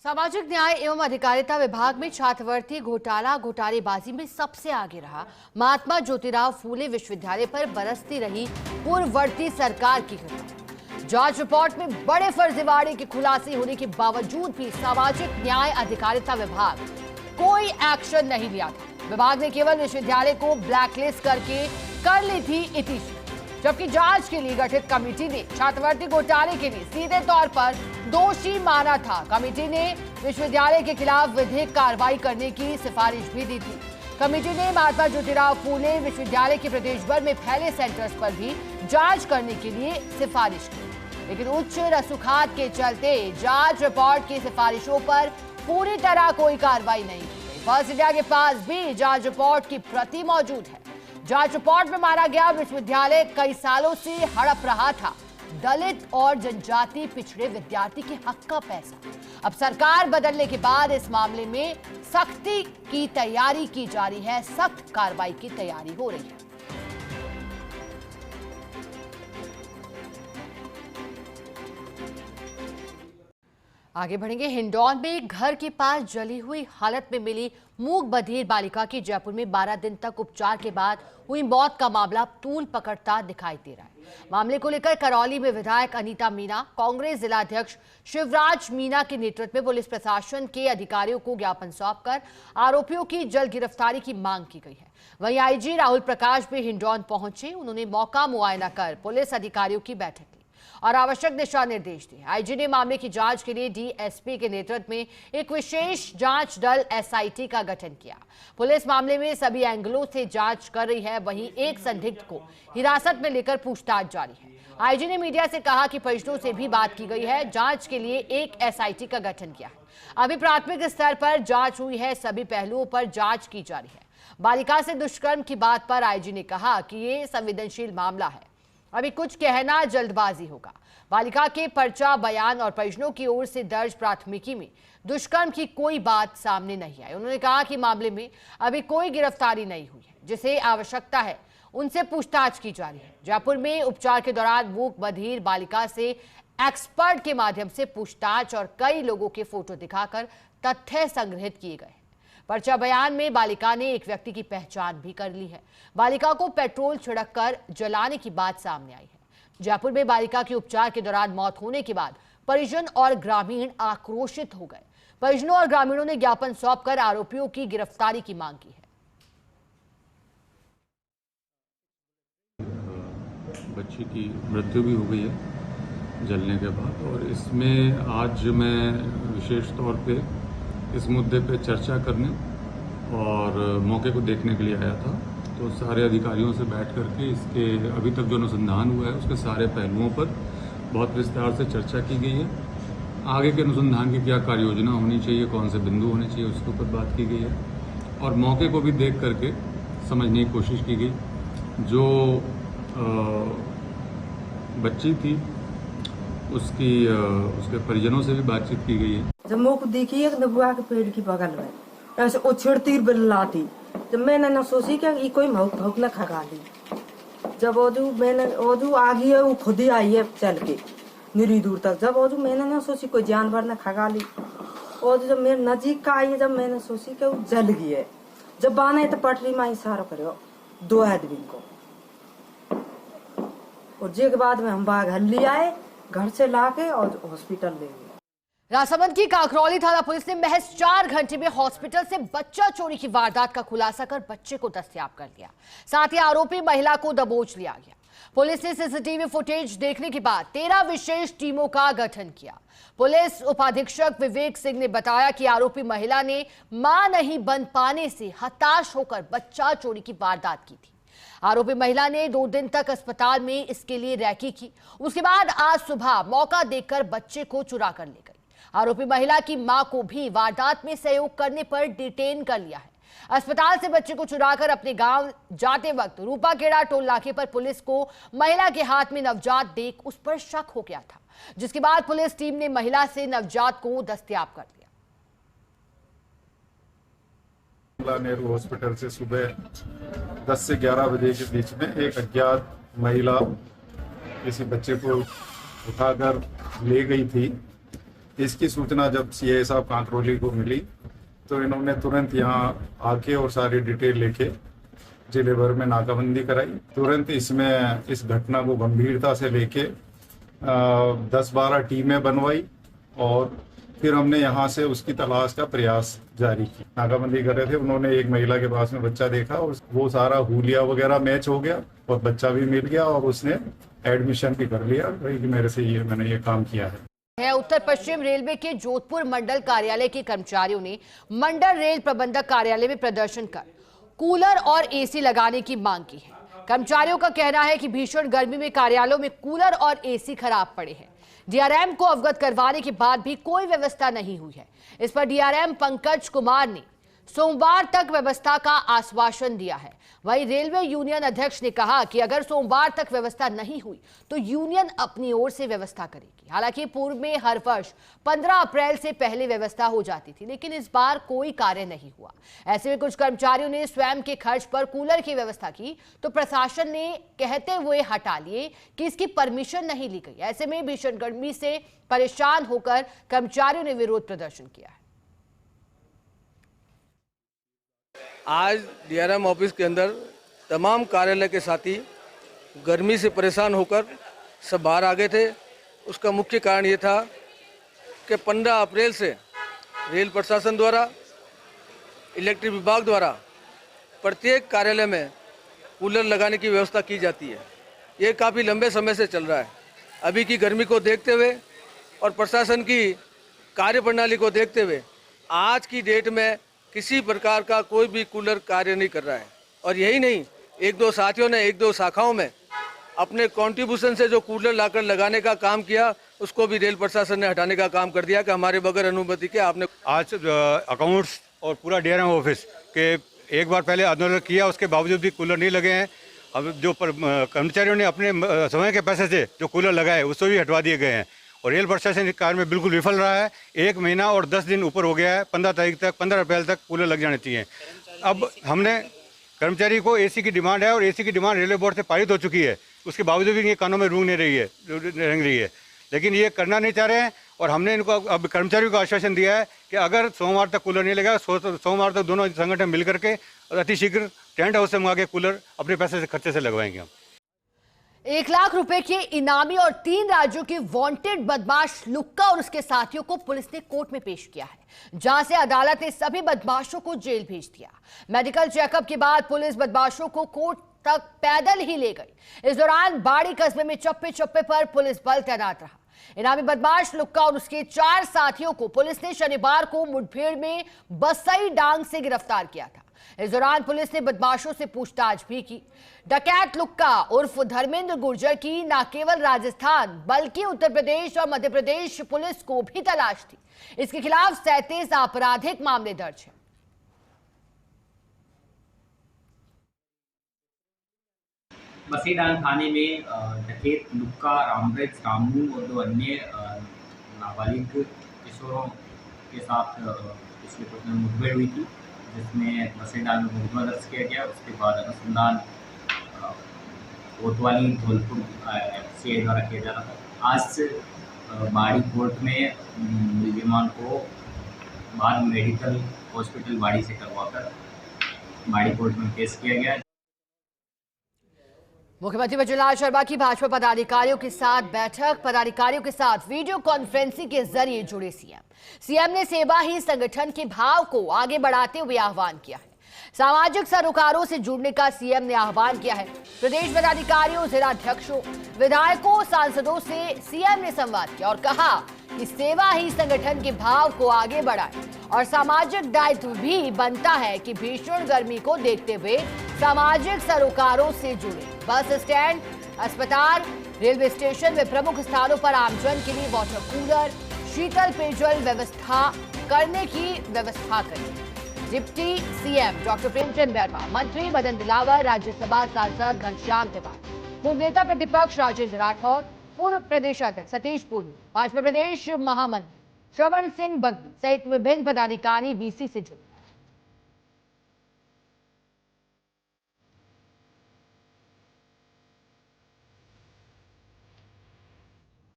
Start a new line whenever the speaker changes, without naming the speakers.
सामाजिक न्याय एवं अधिकारिता विभाग में छात्रवृत्ति घोटालेबाजी में सबसे आगे रहा महात्मा ज्योतिराव फूले विश्वविद्यालय पर बरसती रही पूर्ववर्ती सरकार की घटना। जांच रिपोर्ट में बड़े फर्जीवाड़े की खुलासे होने के बावजूद भी सामाजिक न्याय अधिकारिता विभाग कोई एक्शन नहीं लिया था। विभाग ने केवल विश्वविद्यालय को ब्लैकलिस्ट करके कर ली थी इतिश्री, जबकि जांच के लिए गठित कमेटी ने छात्रवृत्ति घोटाले के लिए सीधे तौर पर दोषी माना था। कमेटी ने विश्वविद्यालय के खिलाफ विधिक कार्रवाई करने की सिफारिश भी दी थी। कमेटी ने महात्मा ज्योतिराव फूले विश्वविद्यालय के प्रदेश भर में फैले सेंटर्स पर भी जांच करने के लिए सिफारिश की, लेकिन उच्च रसूखात के चलते जांच रिपोर्ट की सिफारिशों पर पूरी तरह कोई कार्रवाई नहीं की गई। फर्स्ट इंडिया के पास भी जांच रिपोर्ट की प्रति मौजूद है। जांच रिपोर्ट में माना गया विश्वविद्यालय कई सालों से हड़प रहा था दलित और जनजाति पिछड़े विद्यार्थी के हक का पैसा। अब सरकार बदलने के बाद इस मामले में सख्ती की तैयारी की जा रही है, सख्त कार्रवाई की तैयारी हो रही है। आगे बढ़ेंगे। हिंडौन में घर के पास जली हुई हालत में मिली मूक बधिर बालिका की जयपुर में 12 दिन तक उपचार के बाद हुई मौत का मामला तूल पकड़ता दिखाई दे रहा है। मामले को लेकर करौली में विधायक अनीता मीणा, कांग्रेस जिलाध्यक्ष शिवराज मीणा के नेतृत्व में पुलिस प्रशासन के अधिकारियों को ज्ञापन सौंपकर आरोपियों की जल्द गिरफ्तारी की मांग की गई है। वहीं आईजी राहुल प्रकाश भी हिंडौन पहुंचे। उन्होंने मौका मुआयना कर पुलिस अधिकारियों की बैठक ली और आवश्यक दिशा निर्देश दिए। आईजी ने मामले की जांच के लिए डीएसपी के नेतृत्व में एक विशेष जांच दल एसआईटी का गठन किया। पुलिस मामले में सभी एंगलों से जांच कर रही है। वहीं एक संदिग्ध को हिरासत में लेकर पूछताछ जारी है। आईजी ने मीडिया से कहा कि परिजनों से भी बात की गई है। जांच के लिए एक एसआईटी का गठन किया है। अभी प्राथमिक स्तर पर जांच हुई है, सभी पहलुओं पर जांच की जा रही है। बालिका से दुष्कर्म की बात पर आईजी ने कहा कि ये संवेदनशील मामला है, अभी कुछ कहना जल्दबाजी होगा। बालिका के पर्चा, बयान और परिजनों की ओर से दर्ज प्राथमिकी में दुष्कर्म की कोई बात सामने नहीं आई। उन्होंने कहा कि मामले में अभी कोई गिरफ्तारी नहीं हुई है, जिसे आवश्यकता है उनसे पूछताछ की जा रही है। जयपुर में उपचार के दौरान मूक बधिर बालिका से एक्सपर्ट के माध्यम से पूछताछ और कई लोगों के फोटो दिखाकर तथ्य संग्रहित किए गए। पर्चा बयान में बालिका ने एक व्यक्ति की पहचान भी कर ली है। बालिका को पेट्रोल छिड़ककर जलाने की बात सामने आई है। जयपुर में बालिका की उपचार के दौरान मौत होने के बाद परिजन और ग्रामीण आक्रोशित हो गए। परिजनों और ग्रामीणों ने ज्ञापन सौंपकर आरोपियों की गिरफ्तारी की मांग की है।
बच्ची की मृत्यु भी हो गई है जलने के बाद, और इसमें आज मैं विशेष तौर पे इस मुद्दे पे चर्चा करने और मौके को देखने के लिए आया था। तो सारे अधिकारियों से बैठ करके इसके अभी तक जो अनुसंधान हुआ है उसके सारे पहलुओं पर बहुत विस्तार से चर्चा की गई है। आगे के अनुसंधान की क्या कार्य योजना होनी चाहिए, कौन से बिंदु होने चाहिए, उसके ऊपर बात की गई है और मौके को भी देख करके समझने की कोशिश की गई। जो बच्ची थी उसके परिजनों से भी बातचीत की गई है।
जब मुख देखी एक नबुआ के पेड़ की बगल में ऐसे उछड़ती बिल्लाती, जब मैंने न सोची कि ये कोई भौकला खगा ली। जब ओजू आ गई है, वो खुद ही आई है चल के निरी दूर तक। जब ओजू मैंने न सोची कोई जानवर ने खगा ली। और जब मेरे नजीक का आई है, जब मैंने सोची कि वो जल गई है। जब बाने तो पटरी में इशारा करो 2 आदमी को, और जे के बाद में हम बाघ हल्ली आए, घर से लाके और हॉस्पिटल ले गए।
राजसमंद की काकरौली थाना पुलिस ने महज 4 घंटे में हॉस्पिटल से बच्चा चोरी की वारदात का खुलासा कर बच्चे को दस्तयाब कर लिया। साथ ही आरोपी महिला को दबोच लिया गया। पुलिस ने सीसीटीवी फुटेज देखने के बाद 13 विशेष टीमों का गठन किया। पुलिस उपाधीक्षक विवेक सिंह ने बताया कि आरोपी महिला ने मां नहीं बन पाने से हताश होकर बच्चा चोरी की वारदात की थी। आरोपी महिला ने 2 दिन तक अस्पताल में इसके लिए रैकी की। उसके बाद आज सुबह मौका देखकर बच्चे को चुरा कर ले गई। आरोपी महिला की मां को भी वारदात में सहयोग करने पर डिटेन कर लिया है। अस्पताल से बच्चे को चुराकर अपने गांव जाते वक्त रूपाखेड़ा टोल नाके पर पुलिस को महिला के हाथ में नवजात देख उस पर शक हो गया था, जिसके बाद पुलिस टीम ने महिला से नवजात को दस्तयाब कर लिया।
नेहरू हॉस्पिटल से सुबह 10 से 11 बजे के बीच में एक अज्ञात महिला किसी बच्चे को उठाकर ले गई थी। इसकी सूचना जब सीआई साहब कांकरोली को मिली तो इन्होंने तुरंत यहाँ आके और सारी डिटेल लेके जिले भर में नाकाबंदी कराई। तुरंत इसमें इस घटना को गंभीरता से लेके 10-12 टीमें बनवाई और फिर हमने यहाँ से उसकी तलाश का प्रयास जारी की। नाकाबंदी कर रहे थे, उन्होंने एक महिला के पास में बच्चा देखा और वो सारा हुलिया वगैरह मैच हो गया और बच्चा भी मिल गया और उसने एडमिशन भी कर लिया कि मैंने ये काम किया है।
उत्तर पश्चिम रेलवे के जोधपुर मंडल कार्यालय के कर्मचारियों ने मंडल रेल प्रबंधक कार्यालय में प्रदर्शन कर कूलर और एसी लगाने की मांग की है। कर्मचारियों का कहना है कि भीषण गर्मी में कार्यालयों में कूलर और एसी खराब पड़े हैं। डीआरएम को अवगत करवाने के बाद भी कोई व्यवस्था नहीं हुई है। इस पर डीआरएम पंकज कुमार ने सोमवार तक व्यवस्था का आश्वासन दिया है। वहीं रेलवे यूनियन अध्यक्ष ने कहा कि अगर सोमवार तक व्यवस्था नहीं हुई तो यूनियन अपनी ओर से व्यवस्था करेगी। हालांकि पूर्व में हर वर्ष 15 अप्रैल से पहले व्यवस्था हो जाती थी, लेकिन इस बार कोई कार्य नहीं हुआ। ऐसे में कुछ कर्मचारियों ने स्वयं के खर्च पर कूलर की व्यवस्था की तो प्रशासन ने कहते हुए हटा लिए कि इसकी परमिशन नहीं ली गई। ऐसे में भीषण गर्मी से परेशान होकर कर्मचारियों ने विरोध प्रदर्शन किया है।
आज डीआरएम ऑफिस के अंदर तमाम कार्यालय के साथी गर्मी से परेशान होकर सब बाहर आ गए थे। उसका मुख्य कारण ये था कि 15 अप्रैल से रेल प्रशासन द्वारा, इलेक्ट्रिक विभाग द्वारा प्रत्येक कार्यालय में कूलर लगाने की व्यवस्था की जाती है। ये काफ़ी लंबे समय से चल रहा है। अभी की गर्मी को देखते हुए और प्रशासन की कार्यप्रणाली को देखते हुए आज की डेट में किसी प्रकार का कोई भी कूलर कार्य नहीं कर रहा है। और यही नहीं, एक दो साथियों ने एक दो शाखाओं में अपने कंट्रीब्यूशन से जो कूलर लाकर लगाने का काम किया उसको भी रेल प्रशासन ने हटाने का काम कर दिया कि हमारे बगैर अनुमति के आपने।
आज अकाउंट्स और पूरा डीआरएम ऑफिस के एक बार पहले आंदोलन किया, उसके बावजूद भी कूलर नहीं लगे हैं। अब जो कर्मचारियों ने अपने समय के पैसे से जो कूलर लगाए उसको भी हटवा दिए गए हैं और रेल प्रशासन इस कार्य में बिल्कुल विफल रहा है। 1 महीना और 10 दिन ऊपर हो गया है। 15 अप्रैल तक कूलर लग जाने चाहिए। अब हमने कर्मचारी को एसी की डिमांड है और एसी की डिमांड रेलवे बोर्ड से पारित हो चुकी है, उसके बावजूद भी ये कानों में रेंग रही है, लेकिन ये करना नहीं चाह रहे हैं। और हमने इनको अब कर्मचारियों को आश्वासन दिया है कि अगर सोमवार तक कूलर नहीं लगेगा, सोमवार तक दोनों संगठन मिल करके अतिशीघ्र टेंट हाउस से मंगा के कूलर अपने पैसे से खर्चे से लगवाएंगे हम।
1 लाख रुपए के इनामी और 3 राज्यों के वांटेड बदमाश लुक्का और उसके साथियों को पुलिस ने कोर्ट में पेश किया है, जहां से अदालत ने सभी बदमाशों को जेल भेज दिया। मेडिकल चेकअप के बाद पुलिस बदमाशों को कोर्ट तक पैदल ही ले गई। इस दौरान बाड़ी कस्बे में चप्पे चप्पे पर पुलिस बल तैनात रहा। इनामी बदमाश लुक्का और उसके 4 साथियों को पुलिस ने शनिवार को मुठभेड़ में बसई डांग से गिरफ्तार किया था। इस दौरान पुलिस ने बदमाशों से पूछताछ भी की। डकैत लुक्का उर्फ धर्मेंद्र गुर्जर की न केवल राजस्थान बल्कि उत्तर प्रदेश और मध्य प्रदेश पुलिस को भी तलाश थी। इसके खिलाफ 37 आपराधिक मामले दर्ज हैं।
बसीडांग थाने में डकैत लुक्का, रामब्रज, रामू और 2 अन्य नाबालिग किशोरों के साथ पिछले कुछ दिन मुठभेड़ हुई थी, जिसमें बसीडांग में मुकदमा दर्ज किया गया। उसके बाद अनुसंधान कोतवाली धौलपुर सीआई द्वारा किया जा रहा था। आज से बाड़ी कोर्ट में मुलजिमान को बाद मेडिकल हॉस्पिटल बाड़ी से करवाकर बाड़ी कोर्ट में पेश किया गया।
मुख्यमंत्री वजुलाल शर्मा की भाजपा पदाधिकारियों के साथ बैठक। पदाधिकारियों के साथ वीडियो कॉन्फ्रेंसिंग के जरिए जुड़े सीएम ने सेवा ही संगठन के भाव को आगे बढ़ाते हुए आह्वान किया है। सामाजिक सरोकारों से जुड़ने का सीएम ने आह्वान किया है। प्रदेश पदाधिकारियों, जिलाध्यक्षों, विधायकों, सांसदों से सीएम ने संवाद किया और कहा कि सेवा ही संगठन के भाव को आगे बढ़ाए और सामाजिक दायित्व भी बनता है कि भीषण गर्मी को देखते हुए सामाजिक सरोकारों से जुड़े। बस स्टैंड, अस्पताल, रेलवे स्टेशन में प्रमुख स्थानों पर आमजन के लिए वाटर कूलर, शीतल पेयजल व्यवस्था करने की व्यवस्था करें। Deputy CM doctor Premchand Verma, मंत्री मदन दिलावर, राज्यसभा सांसद घनश्याम तिवारी, पूर्व नेता प्रतिपक्ष राजेंद्र राठौर, पूर्व प्रदेशाध्यक्ष सतीश पूरी, भाजपा प्रदेश महामंत्री श्रवण सिंह बग्गी सहित विभिन्न पदाधिकारी वीसी से जुड़े।